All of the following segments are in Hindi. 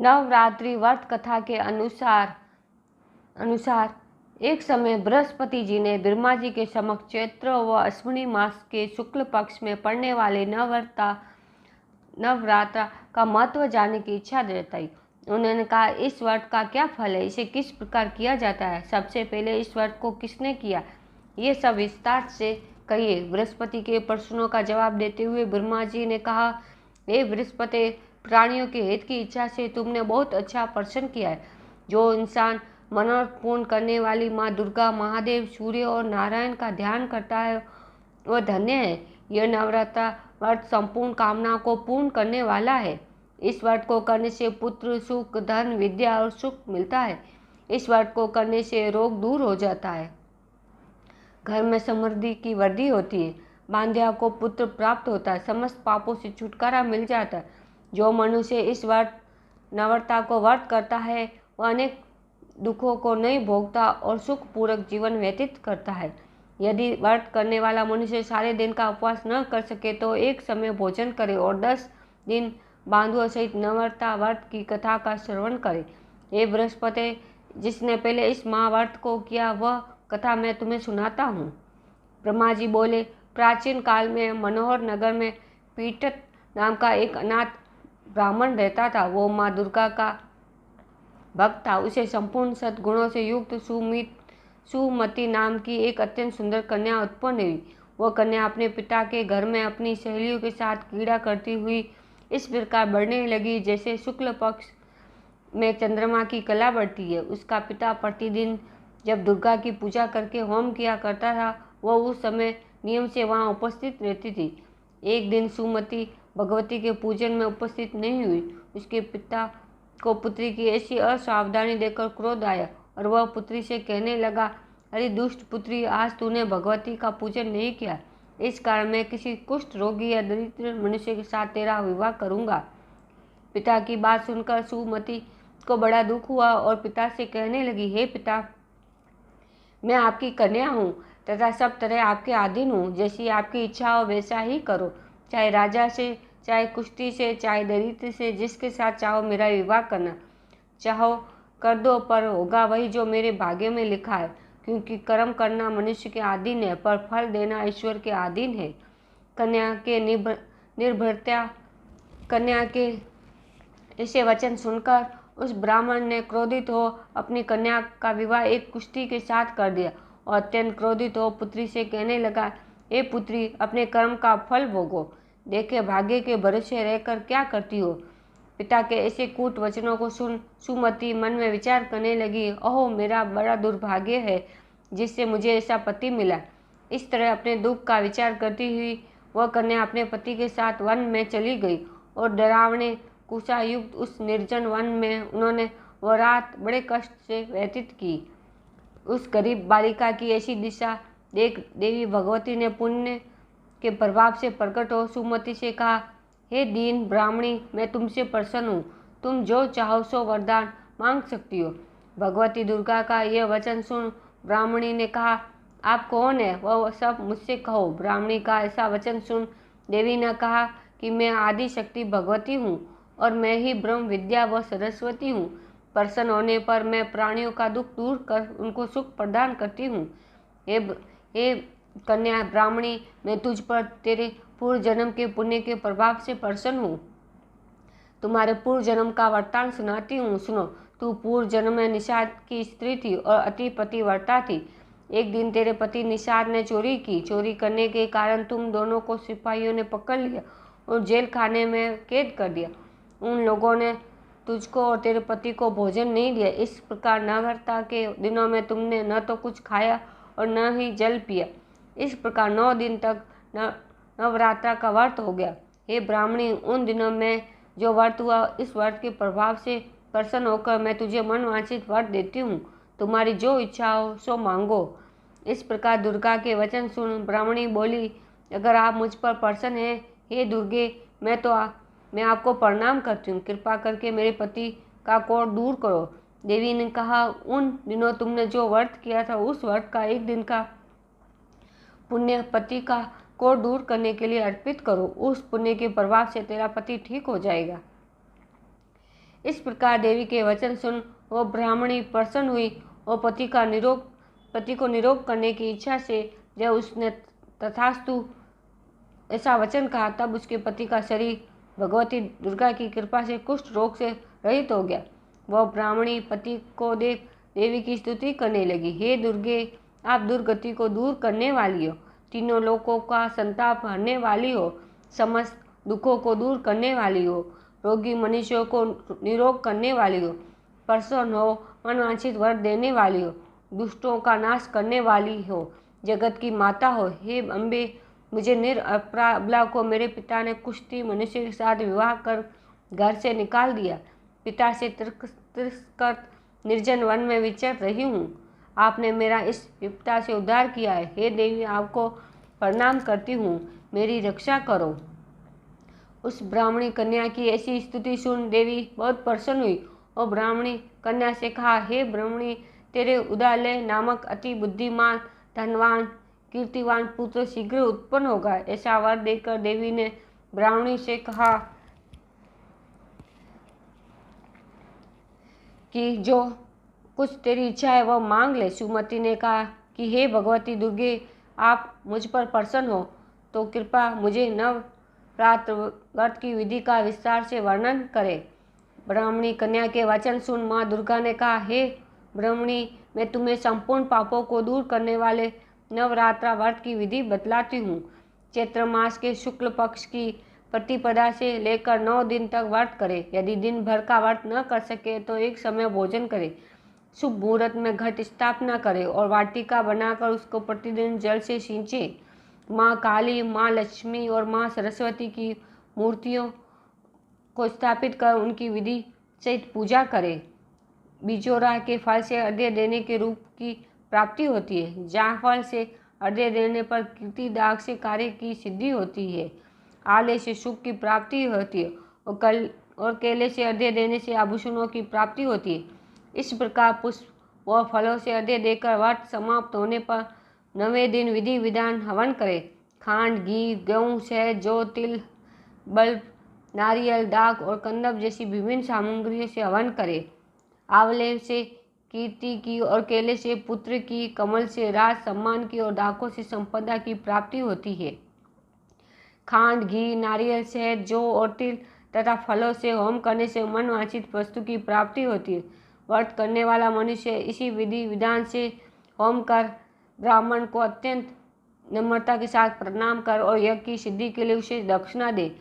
नवरात्रि व्रत कथा के अनुसार एक समय बृहस्पति जी ने ब्रह्मा जी के समक्ष चैत्र व अश्विनी मास के शुक्ल पक्ष में पड़ने वाले नवरात्र का महत्व जानने की इच्छा जताई। उन्होंने कहा, इस व्रत का क्या फल है, इसे किस प्रकार किया जाता है, सबसे पहले इस व्रत को किसने किया, ये सब विस्तार से कहिए। बृहस्पति के प्रश्नों का जवाब देते हुए ब्रह्मा जी ने कहा, हे बृहस्पति, प्राणियों के हित की इच्छा से तुमने बहुत अच्छा प्रश्न किया है। जो इंसान मनोरथ पूर्ण करने वाली माँ दुर्गा, महादेव, सूर्य और नारायण का ध्यान करता है वह धन्य है। यह नवरात्र व्रत संपूर्ण कामनाओं को पूर्ण करने वाला है। इस व्रत को करने से पुत्र, सुख, धन, विद्या और सुख मिलता है। इस व्रत को करने से रोग दूर हो जाता है, घर में समृद्धि की वृद्धि होती है, बांध्या को पुत्र प्राप्त होता है, समस्त पापों से छुटकारा मिल जाता है। जो मनुष्य इस नवरात्र को व्रत करता है वह अनेक दुखों को नहीं भोगता और सुखपूर्वक जीवन व्यतीत करता है। यदि व्रत करने वाला मनुष्य सारे दिन का उपवास न कर सके तो एक समय भोजन करे और 10 दिन बांधुओं सहित नवरात्र व्रत की कथा का श्रवण करे। हे बृहस्पति, जिसने पहले इस महाव्रत को किया वह कथा मैं तुम्हें सुनाता हूँ। ब्रह्मा जी बोले, प्राचीन काल में मनोहर नगर में पीटत नाम का एक अनाथ ब्राह्मण रहता था। वो माँ दुर्गा का भक्त था। उसे संपूर्ण सद्गुणों से युक्त सुमति नाम की एक अत्यंत सुंदर कन्या उत्पन्न हुई। वह कन्या अपने पिता के घर में अपनी सहेलियों के साथ क्रीड़ा करती हुई इस प्रकार बढ़ने लगी जैसे शुक्ल पक्ष में चंद्रमा की कला बढ़ती है। उसका पिता प्रतिदिन जब दुर्गा की पूजा करके होम किया करता था वह उस समय नियम से वहां उपस्थित रहती थी। एक दिन सुमति भगवती के पूजन में उपस्थित नहीं हुई। उसके पिता को पुत्री की ऐसी असावधानी देखकर क्रोध आया और वह पुत्री से कहने लगा, अरे दुष्ट पुत्री, आज तूने भगवती का पूजन नहीं किया, इस कारण मैं किसी कुष्ठ रोगी या दरिद्र मनुष्य के साथ तेरा विवाह करूंगा। पिता की बात सुनकर सुमति को बड़ा दुख हुआ और पिता से कहने लगी, हे पिता, मैं आपकी कन्या हूँ तथा सब तरह आपके अधीन हूँ। जैसी आपकी इच्छा हो वैसा ही करो, चाहे राजा से, चाहे कुश्ती से, चाहे दरिद्र से, जिसके साथ चाहो मेरा विवाह करना चाहो कर दो, पर होगा वही जो मेरे भाग्य में लिखा है। क्योंकि कर्म करना मनुष्य के अधीन है पर फल देना ईश्वर के अधीन है। कन्या के ऐसे वचन सुनकर उस ब्राह्मण ने क्रोधित हो अपनी कन्या का विवाह एक कुश्ती के साथ कर दिया और अत्यंत क्रोधित हो पुत्री से कहने लगा, हे पुत्री, अपने कर्म का फल भोगो, देखे भाग्य के भरोसे रहकर क्या करती हो। पिता के ऐसे कूट वचनों को सुन सुमति मन में विचार करने लगी, ओह, मेरा बड़ा दुर्भाग्य है जिससे मुझे ऐसा पति मिला। इस तरह अपने दुख का विचार करती हुई वह कन्या अपने पति के साथ वन में चली गई और डरावने कुशायुक्त उस निर्जन वन में उन्होंने वह रात बड़े कष्ट से व्यतीत की। उस गरीब बालिका की ऐसी दिशा देख देवी भगवती ने पुण्य के प्रभाव से प्रकट हो सुमति से कहा, हे दीन ब्राह्मणी, मैं तुमसे प्रसन्न हूँ, तुम जो चाहो सो वरदान मांग सकती हो। भगवती दुर्गा का यह वचन सुन ब्राह्मणी ने कहा, आप कौन है, वह सब मुझसे कहो। ब्राह्मणी का ऐसा वचन सुन देवी ने कहा कि मैं आदि शक्ति भगवती हूँ और मैं ही ब्रह्म विद्या व सरस्वती हूँ। प्रसन्न होने पर मैं प्राणियों का दुख दूर कर उनको सुख प्रदान करती हूँ। हे कन्या ब्राह्मणी, मैं तुझ पर तेरे पूर्व जन्म के पुण्य के प्रभाव से प्रसन्न हूँ। तुम्हारे पूर्व जन्म का वृत्तांत सुनाती हूँ, सुनो। तू पूर्व जन्म में निषाद की स्त्री थी और अति पतिव्रता थी। एक दिन तेरे पति निषाद ने चोरी की। चोरी करने के कारण तुम दोनों को सिपाहियों ने पकड़ लिया और जेल खाने में कैद कर दिया। उन लोगों ने तुझको और तेरे पति को भोजन नहीं दिया। इस प्रकार नवरात्र के दिनों में तुमने न तो कुछ खाया और न ही जल पिया। इस प्रकार 9 दिन तक नवरात्र का व्रत हो गया। हे ब्राह्मणी, उन दिनों में जो व्रत हुआ, इस व्रत के प्रभाव से प्रसन्न होकर मैं तुझे मनवांछित वर देती हूँ। तुम्हारी जो इच्छा हो सो मांगो। इस प्रकार दुर्गा के वचन सुन ब्राह्मणी बोली, अगर आप मुझ पर प्रसन्न हैं, हे दुर्गे, मैं आपको प्रणाम करती हूँ। कृपा करके मेरे पति का कोढ़ दूर करो। देवी ने कहा, उन दिनों तुमने जो व्रत किया था उस व्रत का एक दिन का पुण्य पति का कोढ़ दूर करने के लिए अर्पित करो। उस पुण्य के प्रभाव से तेरा पति ठीक हो जाएगा। इस प्रकार देवी के वचन सुन वो ब्राह्मणी प्रसन्न हुई और पति को निरोग करने की इच्छा से जब उसने तथास्तु ऐसा वचन कहा, तब उसके पति का शरीर भगवती दुर्गा की कृपा से कुष्ठ रोग से रहित हो गया। वह ब्राह्मणी पति को देख देवी की स्तुति करने लगी। हे दुर्गे, आप दुर्गति को दूर करने वाली हो, तीनों लोकों का संताप हरने वाली हो, समस्त दुखों को दूर करने वाली हो, रोगी मनुष्यों को निरोग करने वाली हो, प्रसन्न हो, मनवांछित वर देने वाली हो, दुष्टों का नाश करने वाली हो, जगत की माता हो। हे अम्बे, मुझे निरअबला को मेरे पिता ने कुष्ठी मनुष्य के साथ विवाह कर घर से निकाल दिया। पिता से तिरस्कृत निर्जन वन में विचर रही हूँ। आपने मेरा इस विपदा से उद्धार किया है। हे देवी, आपको प्रणाम करती हूँ, मेरी रक्षा करो। उस ब्राह्मणी कन्या की ऐसी स्तुति सुन देवी बहुत प्रसन्न हुई और ब्राह्मणी कन्या से कहा, हे ब्राह्मणी, तेरे उदालय नामक अति बुद्धिमान, धनवान, कीर्तिवान पुत्र शीघ्र उत्पन्न होगा। ऐसा वर देकर देवी ने ब्राह्मणी से कहा कि जो कुछ तेरी इच्छा है वह मांग ले। सुमति ने कहा कि हे भगवती दुर्गे, आप मुझ पर प्रसन्न हो तो कृपा मुझे नवरात्र व्रत की विधि का विस्तार से वर्णन करें। ब्राह्मणी कन्या के वचन सुन माँ दुर्गा ने कहा, हे ब्राह्मणी, मैं तुम्हें संपूर्ण पापों को दूर करने वाले नवरात्रा व्रत की विधि बतलाती हूँ। चैत्र मास के शुक्ल पक्ष की प्रतिपदा से लेकर 9 दिन तक व्रत करे। यदि दिन भर का व्रत न कर सके तो एक समय भोजन करे। शुभ मुहूर्त में घट स्थापना करे और वाटिका बनाकर उसको प्रतिदिन जल से सींचे। माँ काली, माँ लक्ष्मी और माँ सरस्वती की मूर्तियों को स्थापित कर उनकी विधि सहित पूजा करे। बिजोरा के फल से अर्घ्य देने के रूप की प्राप्ति होती है। जायफल से अर्घ्य देने पर कीर्ति दाग से कार्य की सिद्धि होती है। आले से सुख की प्राप्ति होती है और केले से अर्घ्य देने से आभूषणों की प्राप्ति होती है। इस प्रकार पुष्प और फलों से अर्घ्य देकर व्रत समाप्त होने पर 9वें दिन विधि विधान हवन करे। खांड, घी, गेहूँ, शहद, जौ, तिल, बल्ब, नारियल, दाख और कंदप जैसी विभिन्न सामग्रियों से हवन करे। आंवले से कीर्ति की और केले से पुत्र की, कमल से राज सम्मान की और दाखों से संपदा की प्राप्ति होती है। खांड, घी, नारियल, शहद, जौ और तिल तथा फलों से होम करने से मनवांछित वस्तु की प्राप्ति होती है। व्रत करने वाला मनुष्य इसी विधि विधान से होम कर ब्राह्मण को अत्यंत नम्रता के साथ प्रणाम कर और यज्ञ की सिद्धि के लिए उसे दक्षिणा दे।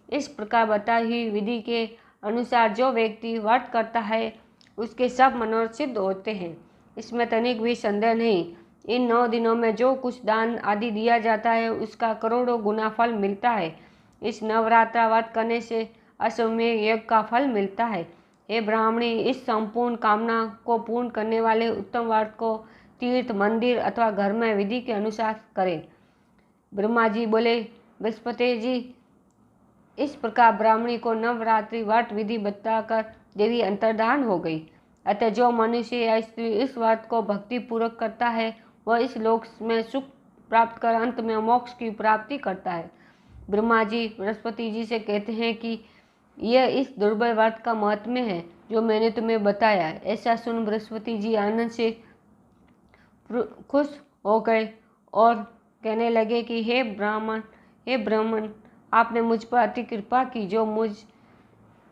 इस प्रकार बताई हुई विधि के अनुसार जो व्यक्ति व्रत करता है उसके सब मनोरथ सिद्ध होते हैं। इसमें तनिक भी संदेह नहीं। इन 9 दिनों में जो कुछ दान आदि दिया जाता है उसका करोड़ों गुना फल मिलता है। इस नवरात्रा व्रत करने से अश्वमेध यज्ञ का फल मिलता है। हे ब्राह्मणी, इस संपूर्ण कामना को पूर्ण करने वाले उत्तम व्रत को तीर्थ, मंदिर अथवा घर में विधि के अनुसार करें। ब्रह्मा जी बोले, बृहस्पति जी, इस प्रकार ब्राह्मणी को नवरात्रि व्रत विधि बताकर देवी अंतर्धान हो गई। अतः जो मनुष्य या स्त्री इस व्रत को भक्ति पूर्वक करता है वह इस लोक में सुख प्राप्त कर अंत में मोक्ष की प्राप्ति करता है। ब्रह्मा जी बृहस्पति जी से कहते हैं कि यह इस दुर्बल व्रत का महात्म्य है जो मैंने तुम्हें बताया। ऐसा सुन बृहस्पति जी आनंद से खुश हो गए और कहने लगे कि हे ब्राह्मण, आपने मुझ पर अति कृपा की जो मुझ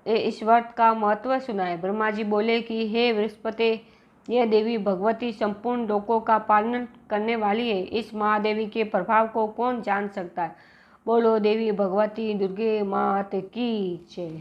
इस व्रत का महत्व सुनाए। ब्रह्मा जी बोले कि हे बृहस्पति, यह देवी भगवती संपूर्ण लोकों का पालन करने वाली है। इस महादेवी के प्रभाव को कौन जान सकता है। बोलो देवी भगवती दुर्गे मात की जय।